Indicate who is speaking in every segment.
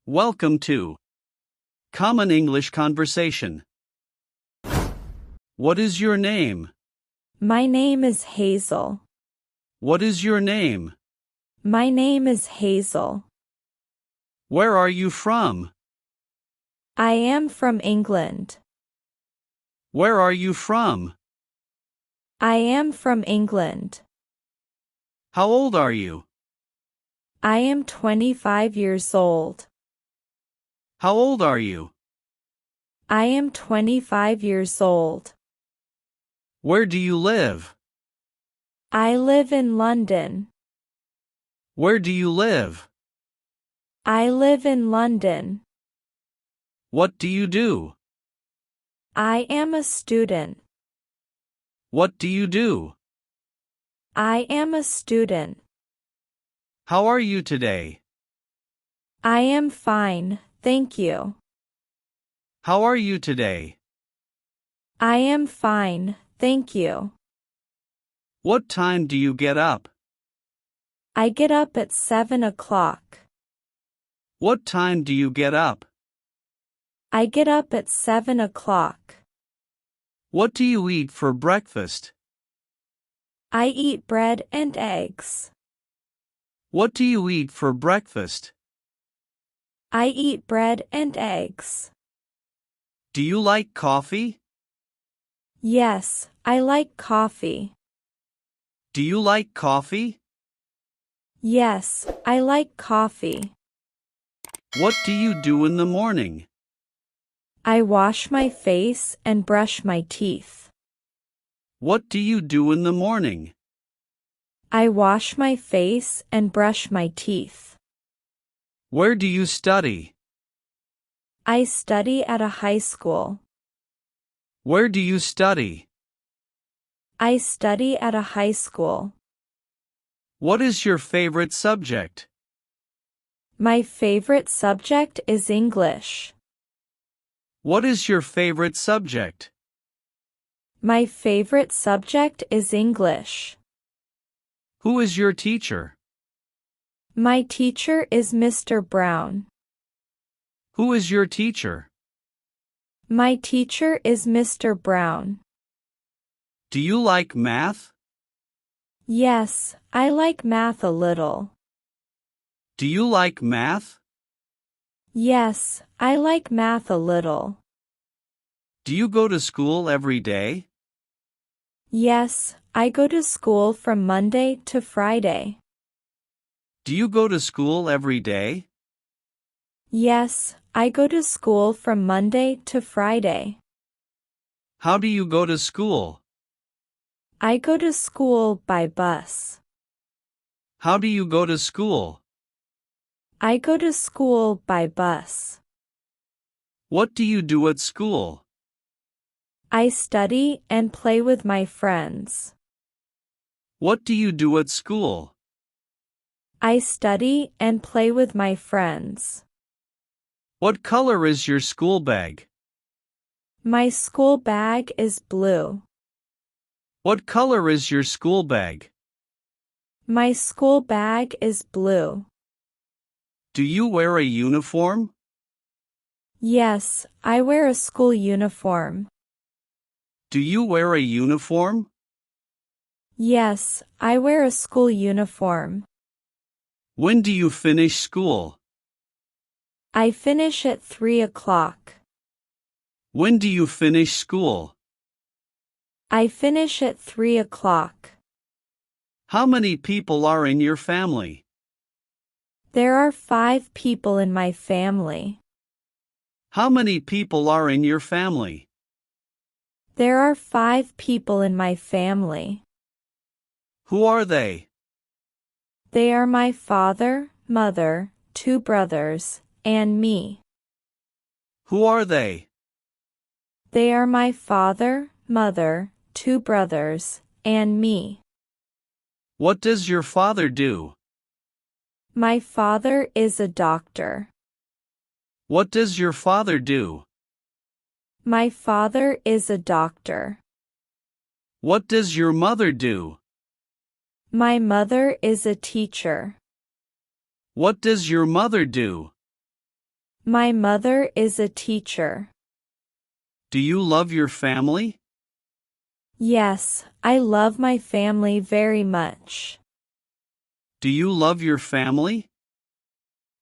Speaker 1: Welcome to Common English Conversation. What is your name?
Speaker 2: My name is Hazel.
Speaker 1: What is your name?
Speaker 2: My name is Hazel.
Speaker 1: Where are you from?
Speaker 2: I am from England.
Speaker 1: Where are you from?
Speaker 2: I am from England.
Speaker 1: How old are you?
Speaker 2: I am 25 years old.
Speaker 1: How old are you?
Speaker 2: I am 25 years old.
Speaker 1: Where do you live?
Speaker 2: I live in London.
Speaker 1: Where do you live?
Speaker 2: I live in London.
Speaker 1: What do you do?
Speaker 2: I am a student.
Speaker 1: What do you do?
Speaker 2: I am a student.
Speaker 1: How are you today?
Speaker 2: I am fine, thank you.
Speaker 1: How are you today?
Speaker 2: I am fine, thank you.
Speaker 1: What time do you get up?
Speaker 2: I get up at 7 o'clock.
Speaker 1: What time do you get up?
Speaker 2: I get up at 7 o'clock.
Speaker 1: What do you eat for breakfast?
Speaker 2: I eat bread and eggs.
Speaker 1: What do you eat for breakfast?
Speaker 2: I eat bread and eggs.
Speaker 1: Do you like coffee?
Speaker 2: Yes, I like coffee.
Speaker 1: Do you like coffee?
Speaker 2: Yes, I like coffee.
Speaker 1: What do you do in the morning?
Speaker 2: I wash my face and brush my teeth.
Speaker 1: What do you do in the morning?
Speaker 2: I wash my face and brush my teeth.
Speaker 1: Where do you study?
Speaker 2: I study at a high school.
Speaker 1: Where do you study?
Speaker 2: I study at a high school.
Speaker 1: What is your favorite subject?
Speaker 2: My favorite subject is English.
Speaker 1: What is your favorite subject?
Speaker 2: My favorite subject is English.
Speaker 1: Who is your teacher?
Speaker 2: My teacher is Mr. Brown.
Speaker 1: Who is your teacher?
Speaker 2: My teacher is Mr. Brown.
Speaker 1: Do you like math?
Speaker 2: Yes, I like math a little.
Speaker 1: Do you like math?
Speaker 2: Yes, I like math a little.
Speaker 1: Do you go to school every day?
Speaker 2: Yes, I go to school from Monday to Friday.
Speaker 1: Do you go to school every day?
Speaker 2: Yes, I go to school from Monday to Friday.
Speaker 1: How do you go to school?
Speaker 2: I go to school by bus.
Speaker 1: How do you go to school?
Speaker 2: I go to school by bus.
Speaker 1: What do you do at school?
Speaker 2: I study and play with my friends.
Speaker 1: What do you do at school?
Speaker 2: I study and play with my friends.
Speaker 1: What color is your school bag?
Speaker 2: My school bag is blue.
Speaker 1: What color is your school bag?
Speaker 2: My school bag is blue.
Speaker 1: Do you wear a uniform?
Speaker 2: Yes, I wear a school uniform.
Speaker 1: Do you wear a uniform?
Speaker 2: Yes, I wear a school uniform.
Speaker 1: When do you finish school?
Speaker 2: I finish at 3 o'clock.
Speaker 1: When do you finish school?
Speaker 2: I finish at 3 o'clock.
Speaker 1: How many people are in your family?
Speaker 2: There are 5 people in my family.
Speaker 1: How many people are in your family?
Speaker 2: There are 5 people in my family.
Speaker 1: Who are they?
Speaker 2: They are my father, mother, 2 brothers, and me.
Speaker 1: Who are they?
Speaker 2: They are my father, mother, 2 brothers, and me.
Speaker 1: What does your father do?
Speaker 2: My father is a doctor.
Speaker 1: What does your father do?
Speaker 2: My father is a doctor.
Speaker 1: What does your mother do?
Speaker 2: My mother is a teacher.
Speaker 1: What does your mother do?
Speaker 2: My mother is a teacher.
Speaker 1: Do you love your family?
Speaker 2: Yes, I love my family very much.
Speaker 1: Do you love your family?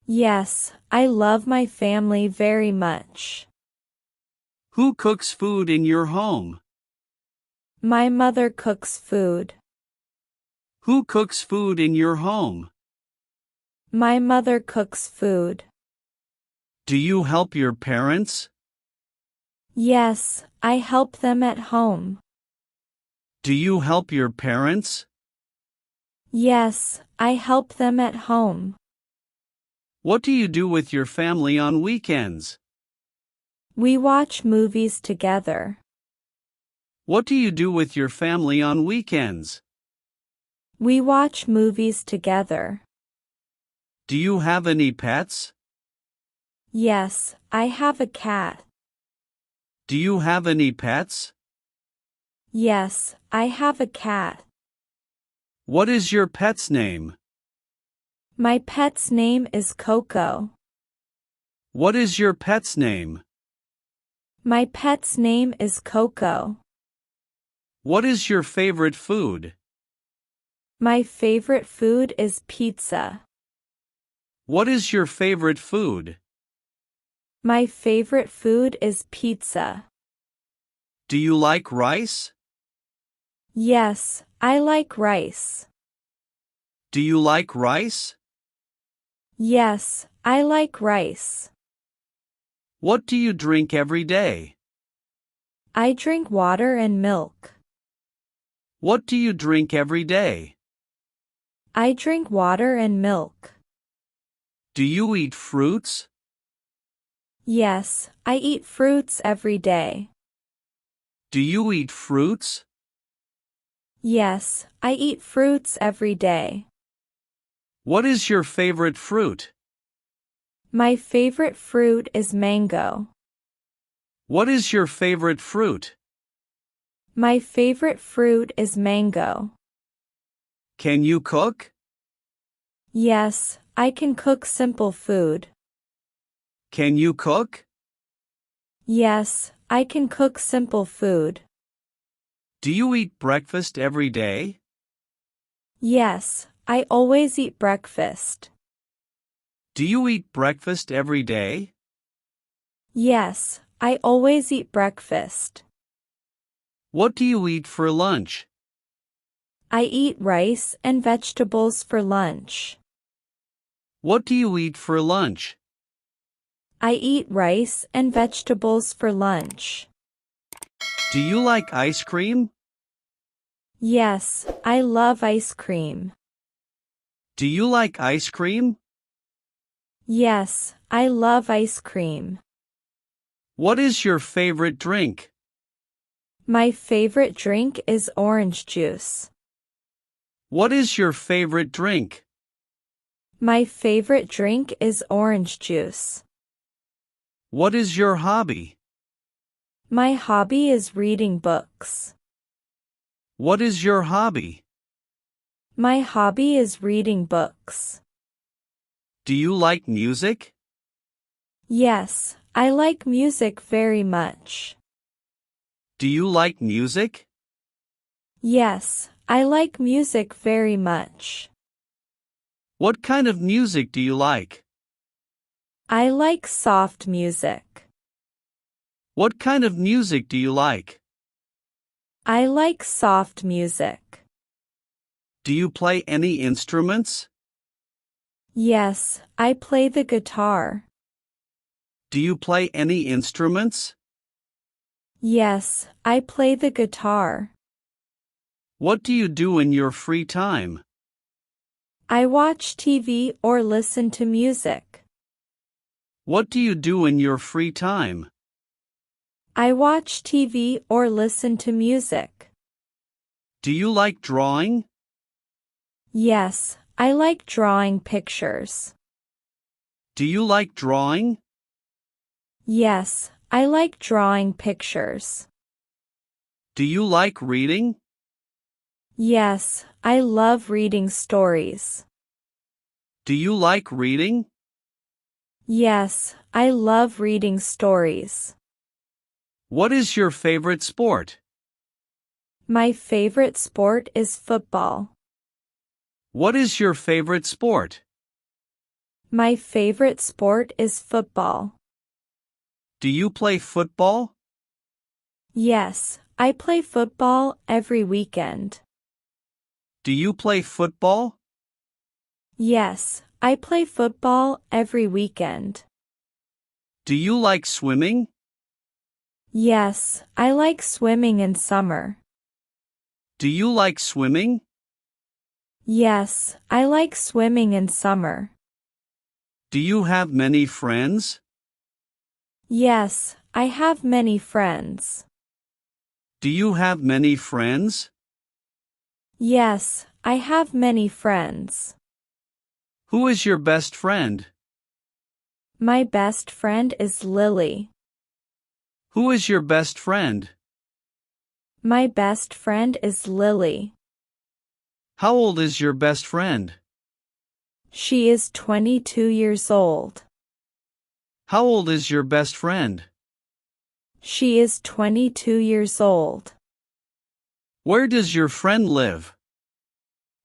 Speaker 2: Yes, I love my family very much.
Speaker 1: Who cooks food in your home?
Speaker 2: My mother cooks food.
Speaker 1: Who cooks food in your home?
Speaker 2: My mother cooks food.
Speaker 1: Do you help your parents?
Speaker 2: Yes, I help them at home.
Speaker 1: Do you help your parents?
Speaker 2: Yes, I help them at home.
Speaker 1: What do you do with your family on weekends?
Speaker 2: We watch movies together.
Speaker 1: What do you do with your family on weekends?
Speaker 2: We watch movies together.
Speaker 1: Do you have any pets?
Speaker 2: Yes, I have a cat.
Speaker 1: Do you have any pets?
Speaker 2: Yes, I have a cat.
Speaker 1: What is your pet's name?
Speaker 2: My pet's name is Coco.
Speaker 1: What is your pet's name?
Speaker 2: My pet's name is Coco.
Speaker 1: What is your favorite food?
Speaker 2: My favorite food is pizza.
Speaker 1: What is your favorite food?
Speaker 2: My favorite food is pizza.
Speaker 1: Do you like rice?
Speaker 2: Yes, I like rice.
Speaker 1: Do you like rice?
Speaker 2: Yes, I like rice.
Speaker 1: What do you drink every day?
Speaker 2: I drink water and milk.
Speaker 1: What do you drink every day?
Speaker 2: I drink water and milk.
Speaker 1: Do you eat fruits?
Speaker 2: Yes, I eat fruits every day.
Speaker 1: Do you eat fruits?
Speaker 2: Yes, I eat fruits every day.
Speaker 1: What is your favorite fruit?
Speaker 2: My favorite fruit is mango.
Speaker 1: What is your favorite fruit?
Speaker 2: My favorite fruit is mango.
Speaker 1: Can you cook?
Speaker 2: Yes, I can cook simple food.
Speaker 1: Can you cook?
Speaker 2: Yes, I can cook simple food.
Speaker 1: Do you eat breakfast every day?
Speaker 2: Yes, I always eat breakfast.
Speaker 1: Do you eat breakfast every day?
Speaker 2: Yes, I always eat breakfast.
Speaker 1: What do you eat for lunch?
Speaker 2: I eat rice and vegetables for lunch.
Speaker 1: What do you eat for lunch?
Speaker 2: I eat rice and vegetables for lunch.
Speaker 1: Do you like ice cream?
Speaker 2: Yes, I love ice cream.
Speaker 1: Do you like ice cream?
Speaker 2: Yes, I love ice cream.
Speaker 1: What is your favorite drink?
Speaker 2: My favorite drink is orange juice.
Speaker 1: What is your favorite drink?
Speaker 2: My favorite drink is orange juice.
Speaker 1: What is your hobby?
Speaker 2: My hobby is reading books.
Speaker 1: What is your hobby?
Speaker 2: My hobby is reading books.
Speaker 1: Do you like music?
Speaker 2: Yes, I like music very much.
Speaker 1: Do you like music?
Speaker 2: Yes, I like music very much.
Speaker 1: What kind of music do you like?
Speaker 2: I like soft music.
Speaker 1: What kind of music do you like?
Speaker 2: I like soft music.
Speaker 1: Do you play any instruments?
Speaker 2: Yes, I play the guitar.
Speaker 1: Do you play any instruments?
Speaker 2: Yes, I play the guitar.
Speaker 1: What do you do in your free time?
Speaker 2: I watch TV or listen to music.
Speaker 1: What do you do in your free time?
Speaker 2: I watch TV or listen to music.
Speaker 1: Do you like drawing?
Speaker 2: Yes, I like drawing pictures.
Speaker 1: Do you like drawing?
Speaker 2: Yes, I like drawing pictures.
Speaker 1: Do you like reading?
Speaker 2: Yes, I love reading stories.
Speaker 1: Do you like reading?
Speaker 2: Yes, I love reading stories.
Speaker 1: What is your favorite sport?
Speaker 2: My favorite sport is football.
Speaker 1: What is your favorite sport?
Speaker 2: My favorite sport is football.
Speaker 1: Do you play football?
Speaker 2: Yes, I play football every weekend.
Speaker 1: Do you play football?
Speaker 2: Yes, I play football every weekend.
Speaker 1: Do you like swimming?
Speaker 2: Yes, I like swimming in summer.
Speaker 1: Do you like swimming?
Speaker 2: Yes, I like swimming in summer.
Speaker 1: Do you have many friends?
Speaker 2: Yes, I have many friends.
Speaker 1: Do you have many friends?
Speaker 2: Yes, I have many friends.
Speaker 1: Who is your best friend?
Speaker 2: My best friend is Lily.
Speaker 1: Who is your best friend?
Speaker 2: My best friend is Lily.
Speaker 1: How old is your best friend?
Speaker 2: She is 22 years old.
Speaker 1: How old is your best friend?
Speaker 2: She is 22 years old.
Speaker 1: Where does your friend live?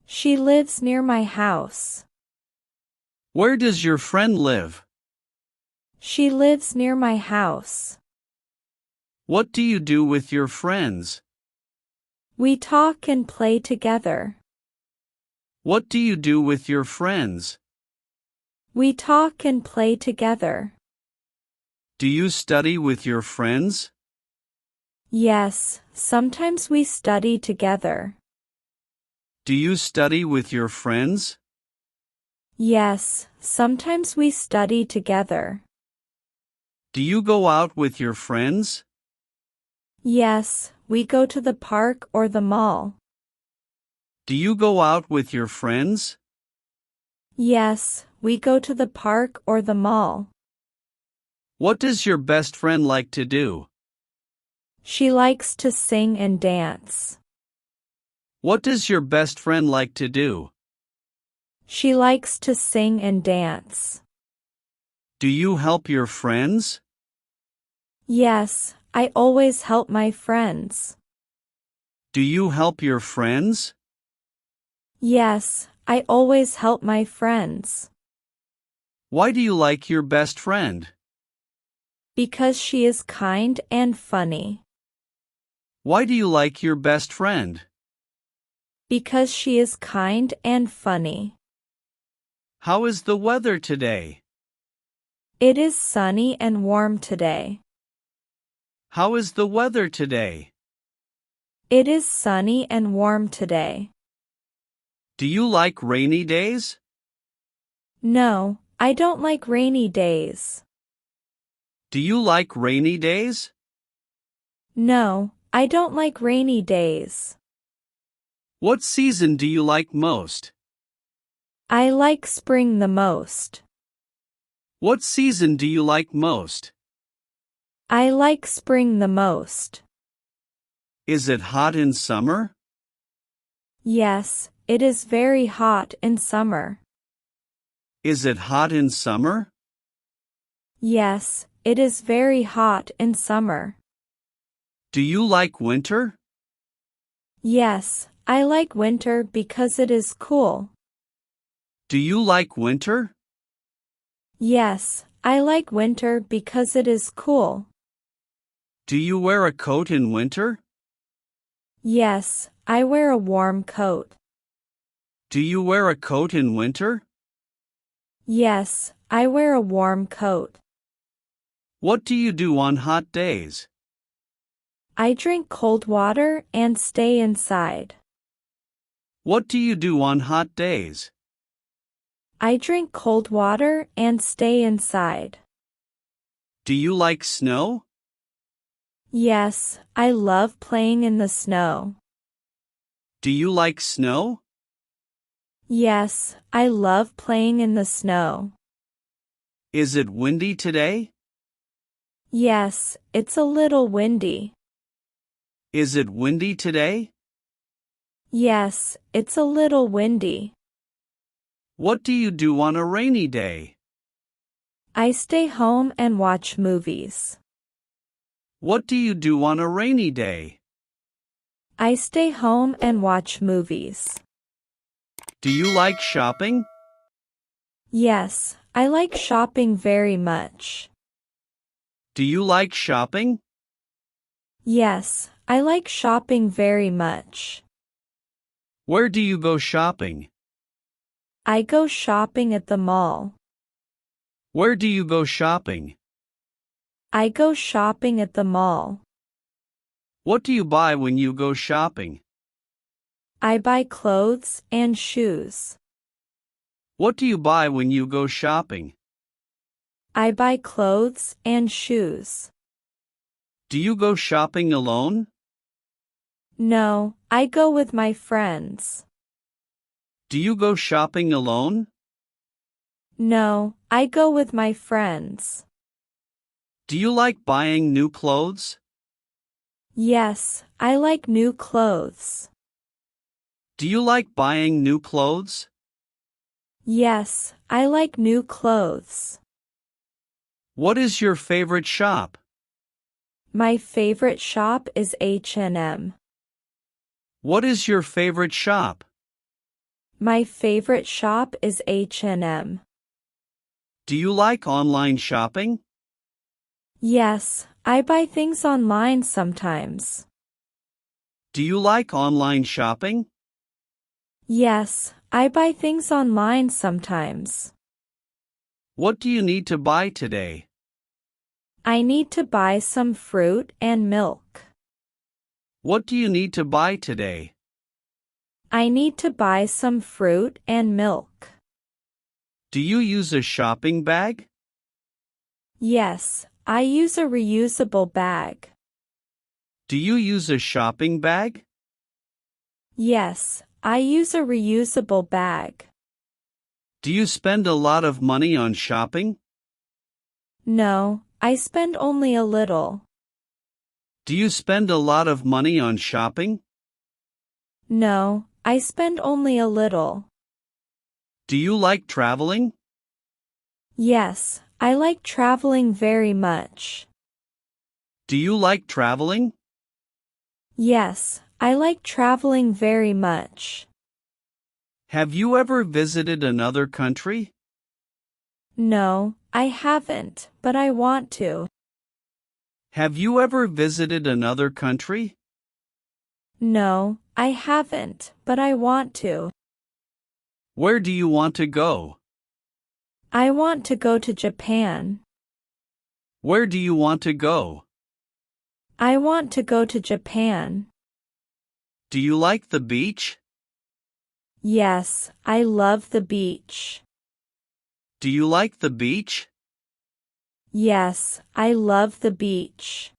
Speaker 2: She lives near my house.
Speaker 1: Where does your friend live?
Speaker 2: She lives near my house.
Speaker 1: What do you do with your friends?
Speaker 2: We talk and play together.
Speaker 1: What do you do with your friends?
Speaker 2: We talk and play together.
Speaker 1: Do you study with your friends?
Speaker 2: Yes, sometimes we study together.
Speaker 1: Do you study with your friends?
Speaker 2: Yes, sometimes we study together.
Speaker 1: Do you go out with your friends?
Speaker 2: Yes, we go to the park or the mall.
Speaker 1: Do you go out with your friends?
Speaker 2: Yes, we go to the park or the mall.
Speaker 1: What does your best friend like to do?
Speaker 2: She likes to sing and dance.
Speaker 1: What does your best friend like to do?
Speaker 2: She likes to sing and dance.
Speaker 1: Do you help your friends?
Speaker 2: Yes, I always help my friends.
Speaker 1: Do you help your friends?
Speaker 2: Yes, I always help my friends.
Speaker 1: Why do you like your best friend?
Speaker 2: Because she is kind and funny.
Speaker 1: Why do you like your best friend?
Speaker 2: Because she is kind and funny.
Speaker 1: How is the weather today?
Speaker 2: It is sunny and warm today.
Speaker 1: How is the weather today?
Speaker 2: It is sunny and warm today.
Speaker 1: Do you like rainy days?
Speaker 2: No, I don't like rainy days.
Speaker 1: Do you like rainy days?
Speaker 2: No, I don't like rainy days.
Speaker 1: What season do you like most?
Speaker 2: I like spring the most.
Speaker 1: What season do you like most?
Speaker 2: I like spring the most.
Speaker 1: Is it hot in summer?
Speaker 2: Yes, it is very hot in summer.
Speaker 1: Is it hot in summer?
Speaker 2: Yes, it is very hot in summer.
Speaker 1: Do you like winter?
Speaker 2: Yes, I like winter because it is cool.
Speaker 1: Do you like winter?
Speaker 2: Yes, I like winter because it is cool.
Speaker 1: Do you wear a coat in winter?
Speaker 2: Yes, I wear a warm coat.
Speaker 1: Do you wear a coat in winter?
Speaker 2: Yes, I wear a warm coat.
Speaker 1: What do you do on hot days?
Speaker 2: I drink cold water and stay inside.
Speaker 1: What do you do on hot days?
Speaker 2: I drink cold water and stay inside.
Speaker 1: Do you like snow?
Speaker 2: Yes, I love playing in the snow.
Speaker 1: Do you like snow?
Speaker 2: Yes, I love playing in the snow.
Speaker 1: Is it windy today?
Speaker 2: Yes, it's a little windy.
Speaker 1: Is it windy today?
Speaker 2: Yes, it's a little windy.
Speaker 1: What do you do on a rainy day?
Speaker 2: I stay home and watch movies.
Speaker 1: What do you do on a rainy day?
Speaker 2: I stay home and watch movies.
Speaker 1: Do you like shopping?
Speaker 2: Yes, I like shopping very much.
Speaker 1: Do you like shopping?
Speaker 2: Yes, I like shopping very much.
Speaker 1: Where do you go shopping?
Speaker 2: I go shopping at the mall.
Speaker 1: Where do you go shopping?
Speaker 2: I go shopping at the mall.
Speaker 1: What do you buy when you go shopping?
Speaker 2: I buy clothes and shoes.
Speaker 1: What do you buy when you go shopping?
Speaker 2: I buy clothes and shoes.
Speaker 1: Do you go shopping alone?
Speaker 2: No, I go with my friends.
Speaker 1: Do you go shopping alone?
Speaker 2: No, I go with my friends.
Speaker 1: Do you like buying new clothes?
Speaker 2: Yes, I like new clothes.
Speaker 1: Do you like buying new clothes?
Speaker 2: Yes, I like new clothes.
Speaker 1: What is your favorite shop?
Speaker 2: My favorite shop is H&M.
Speaker 1: What is your favorite shop?
Speaker 2: My favorite shop is H&M.
Speaker 1: Do you like online shopping?
Speaker 2: Yes, I buy things online sometimes.
Speaker 1: Do you like online shopping?
Speaker 2: Yes, I buy things online sometimes.
Speaker 1: What do you need to buy today?
Speaker 2: I need to buy some fruit and milk.
Speaker 1: What do you need to buy today?
Speaker 2: I need to buy some fruit and milk.
Speaker 1: Do you use a shopping bag?
Speaker 2: Yes, I use a reusable bag.
Speaker 1: Do you use a shopping bag?
Speaker 2: Yes, I use a reusable bag.
Speaker 1: Do you spend a lot of money on shopping?
Speaker 2: No, I spend only a little.
Speaker 1: Do you spend a lot of money on shopping?
Speaker 2: No, I spend only a little.
Speaker 1: Do you like traveling?
Speaker 2: Yes, I like traveling very much.
Speaker 1: Do you like traveling?
Speaker 2: Yes, I like traveling very much.
Speaker 1: Have you ever visited another country?
Speaker 2: No, I haven't, but I want to.
Speaker 1: Have you ever visited another country?
Speaker 2: No, I haven't, but I want to.
Speaker 1: Where do you want to go?
Speaker 2: I want to go to Japan.
Speaker 1: Where do you want to go?
Speaker 2: I want to go to Japan.
Speaker 1: Do you like the beach?
Speaker 2: Yes, I love the beach.
Speaker 1: Do you like the beach?
Speaker 2: Yes, I love the beach.